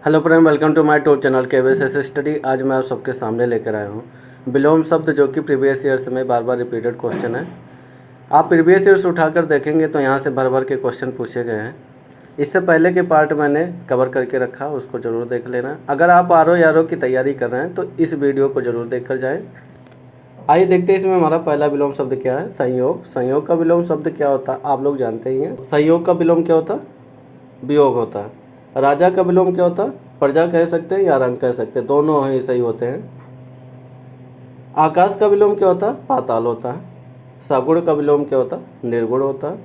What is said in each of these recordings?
Hello friend, welcome to my YouTube channel KBS study. आज मैं आप सबके सामने लेकर आया हूँ विलोम शब्द, जो कि प्रीवियस ईयर्स में बार बार रिपीटेड क्वेश्चन है। आप प्रीवियस ईयर्स उठाकर देखेंगे तो यहाँ से भर भर के क्वेश्चन पूछे गए हैं। इससे पहले के पार्ट मैंने कवर करके रखा, उसको ज़रूर देख लेना। अगर आप RO की तैयारी कर रहे हैं तो इस वीडियो को ज़रूर देख कर जाएँ। आइए देखते हैं इसमें हमारा पहला विलोम शब्द क्या है। संयोग। संयोग का विलोम शब्द क्या होता है आप लोग जानते ही हैं। संयोग का विलोम क्या होता है? वियोग होता है। राजा का विलोम क्या होता है? प्रजा कह सकते हैं या रंग कह सकते हैं, दोनों ही सही होते हैं। आकाश का विलोम क्या होता है? पाताल होता है। सगुण का विलोम क्या होता है? निर्गुण होता है।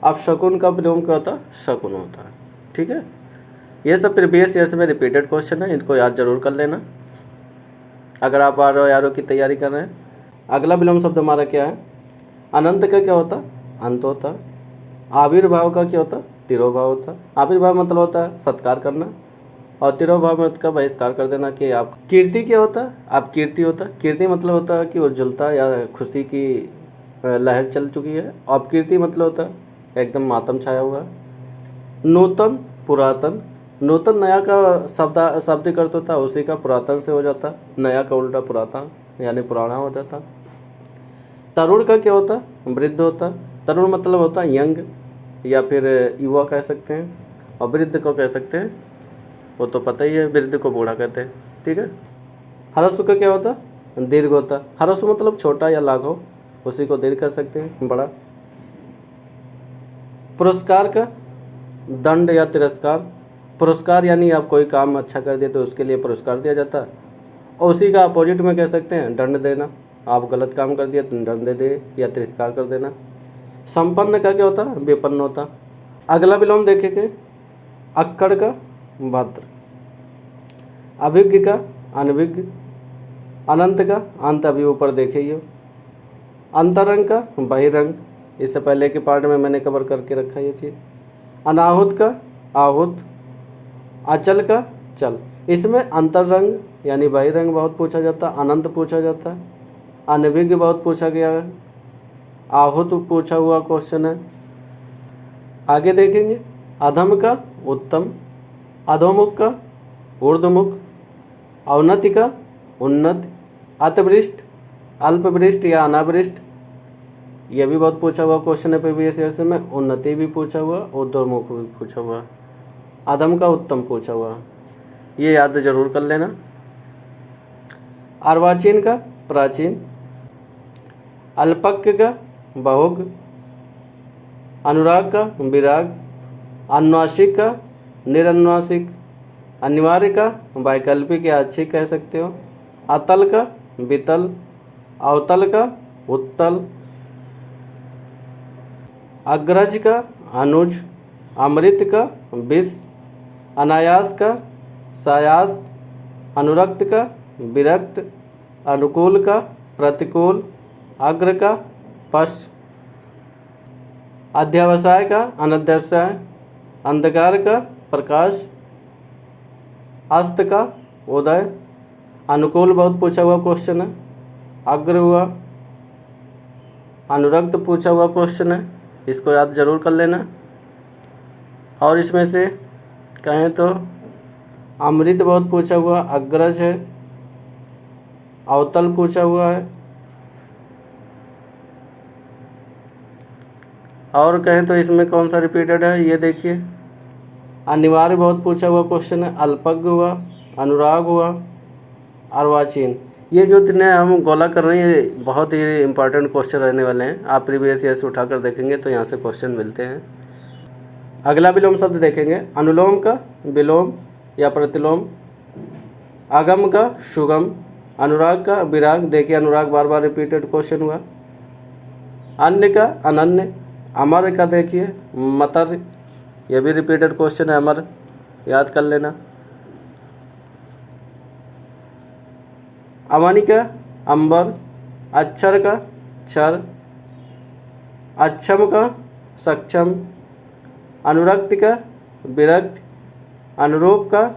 अब शकुन का विलोम क्या होता है? शकुन होता है। ठीक है, ये सब प्रीवियस ईयर्स में रिपीटेड क्वेश्चन है, इनको याद जरूर कर लेना अगर आप RO की तैयारी कर रहे हैं। अगला विलोम शब्द हमारा क्या है? अनंत का क्या होता है? अंत होता है। आविर्भाव का क्या होता है? तिरोभाव होता है। आविर्भाव मतलब होता है सत्कार करना, और तिरोभाव मतलब का बहिष्कार कर देना कि आप। कीर्ति क्या होता है? आप कीर्ति होता है। कीर्ति मतलब होता है कि उज्ज्वलता या खुशी की लहर चल चुकी है। अपकीर्ति मतलब होता है एकदम मातम छाया हुआ। नूतन, पुरातन। नूतन नया का शाब्दिक अर्थ होता है, उसी का पुरातन से हो जाता है। नया का उल्टा पुरातन यानी पुराना हो जाता। तरुण का क्या होता है? वृद्ध होता है। तरुण मतलब होता है यंग या फिर युवा कह सकते हैं, और वृद्ध को कह सकते हैं, वो तो पता ही है, वृद्ध को बूढ़ा कहते हैं। ठीक है। ह्रस्व का क्या होता है? दीर्घ होता है। ह्रस्व मतलब छोटा या लाघव, उसी को दीर्घ कर सकते हैं, बड़ा। पुरस्कार का दंड या तिरस्कार। पुरस्कार यानी आप कोई काम अच्छा कर दिए तो उसके लिए पुरस्कार दिया जाता है, और उसी का अपोजिट में कह सकते हैं दंड देना। आप गलत काम कर दिया तो दंड दे या तिरस्कार कर देना। संपन्न का क्या होता है? विपन्न होता। अगला विलोम देखेंगे अक्कड़ का भद्र। अभिज्ञ का अनभिज्ञ। अनंत का अंत, अभी ऊपर देखे ही हो। अंतरंग का बहिरंग, इससे पहले के पार्ट में मैंने कवर करके रखा ये चीज़। अनाहुत का आहूत। अचल का चल। इसमें अंतरंग यानी बहिरंग बहुत पूछा जाता है, अनंत पूछा जाता है, अनभिज्ञ बहुत पूछा गया है, आहूत पूछा हुआ क्वेश्चन है। आगे देखेंगे अधम का उत्तम। अधोमुख का ऊर्ध्वमुख। अवनति का उन्नत। अतिवृष्ट, अल्पवृष्ट या अनावृष्ट, यह भी बहुत पूछा हुआ क्वेश्चन है प्रीवियस ईयर से। में उन्नति भी पूछा हुआ, ऊर्ध्वमुख भी पूछा हुआ, अधम का उत्तम पूछा हुआ, ये याद जरूर कर लेना। अर्वाचीन का प्राचीन। अल्पज्ञ का बहुग। अनुराग का विराग। अनुनासिक का निरनुनासिक। अनिवार्य का वैकल्पिक या अच्छी कह सकते हो। अतल का वितल। अवतल का उत्तल। अग्रज का अनुज। अमृत का विष। अनायास का सायास। अनुरक्त का विरक्त। अनुकूल का प्रतिकूल। अग्र का पश्च। अध्यवसाय का अनध्यवसाय। अंधकार का प्रकाश। अस्त का उदय। अनुकूल बहुत पूछा हुआ क्वेश्चन है, अग्र हुआ। अनुरक्त पूछा हुआ क्वेश्चन है, इसको याद जरूर कर लेना। और इसमें से कहें तो अमृत बहुत पूछा हुआ, अग्रज है। अवतल पूछा हुआ है, और कहें तो इसमें कौन सा रिपीटेड है ये देखिए। अनिवार्य बहुत पूछा हुआ क्वेश्चन है, अल्पज्ञ हुआ, अनुराग हुआ, अर्वाचीन। ये जो तिने हम गोला कर रहे हैं ये बहुत ही इंपॉर्टेंट क्वेश्चन रहने वाले हैं। आप प्रीवियस ईयर से उठाकर देखेंगे तो यहाँ से क्वेश्चन मिलते हैं। अगला विलोम शब्द देखेंगे अनुलोम का विलोम या प्रतिलोम। आगम का सुगम। अनुराग का विराग, देखिए अनुराग बार बार रिपीटेड क्वेश्चन हुआ। अन्य का अनन्य। अमर का देखिए मतर, यह भी रिपीटेड क्वेश्चन है, अमर याद कर लेना। अमनि का अंबर। अक्षर का क्षर। अक्षम का सक्षम। अनुरक्त का विरक्त। अनुरूप का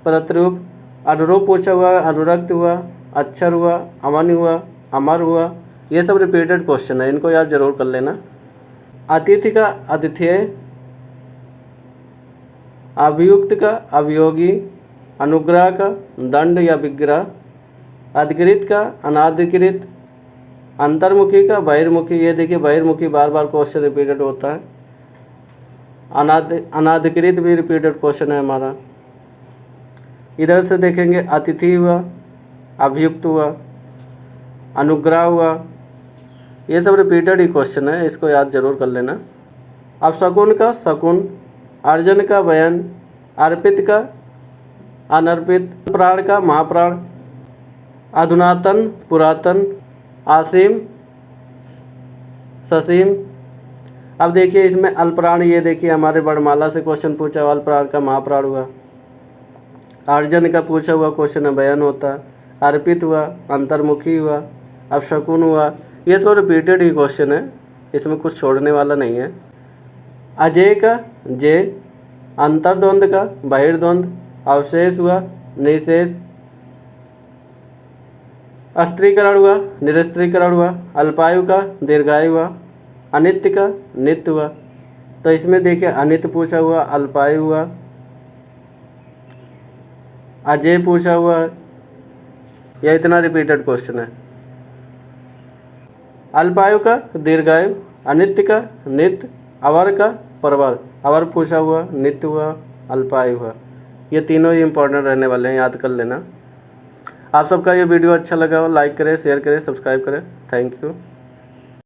प्रतिरूप। अनुरूप पूछा हुआ, अनुरक्त हुआ, अक्षर हुआ, अमन हुआ, अमर हुआ, ये सब रिपीटेड क्वेश्चन है, इनको याद जरूर कर लेना। अतिथि का अतिथेय। अभियुक्त का अभियोगी, अनुग्रह का दंड या विग्रह, अधिकृत का अनाधिकृत, अंतर्मुखी का बहिर्मुखी। ये देखिए बहिर्मुखी बार बार क्वेश्चन रिपीटेड होता है। अनाधिकृत भी रिपीटेड क्वेश्चन है हमारा। इधर से देखेंगे अतिथि हुआ, अभियुक्त हुआ, अनुग्रह हुआ, ये सब रिपीटेड ही क्वेश्चन है, इसको याद जरूर कर लेना। अब शकुन का शकुन, अर्जन का वयन, अर्पित का अनर्पित, प्राण का महाप्राण, अधुनातन पुरातन, आसीम ससीम। अब देखिए इसमें अल्पप्राण, ये देखिए हमारे वर्णमाला से क्वेश्चन पूछा हुआ, अल्पप्राण का महाप्राण हुआ। अर्जन का पूछा हुआ क्वेश्चन है बयान होता, अर्पित हुआ, अंतर्मुखी हुआ, अब शकुन हुआ। ये सब रिपीटेड ही क्वेश्चन है, इसमें कुछ छोड़ने वाला नहीं है। अजय का जे, अंतर्द्वंद का बहिर्द्वंद, अवशेष हुआ, निशेष, अस्त्रीकरण हुआ, निरस्त्रीकरण हुआ, अल्पायु का दीर्घायु हुआ, अनित्य का नित्य हुआ। तो इसमें देखिए अनित्य पूछा हुआ, अल्पायु हुआ, अजय पूछा हुआ है, यह इतना रिपीटेड क्वेश्चन है। अल्पायु का दीर्घायु, अनित्य का नित्य, अवर का परवर, अवर पूछा हुआ, नित्य हुआ, अल्पायु हुआ। ये तीनों ही इंपॉर्टेंट रहने वाले हैं, याद कर लेना। आप सबका ये वीडियो अच्छा लगा हो लाइक करें, शेयर करें, सब्सक्राइब करें। Thank you.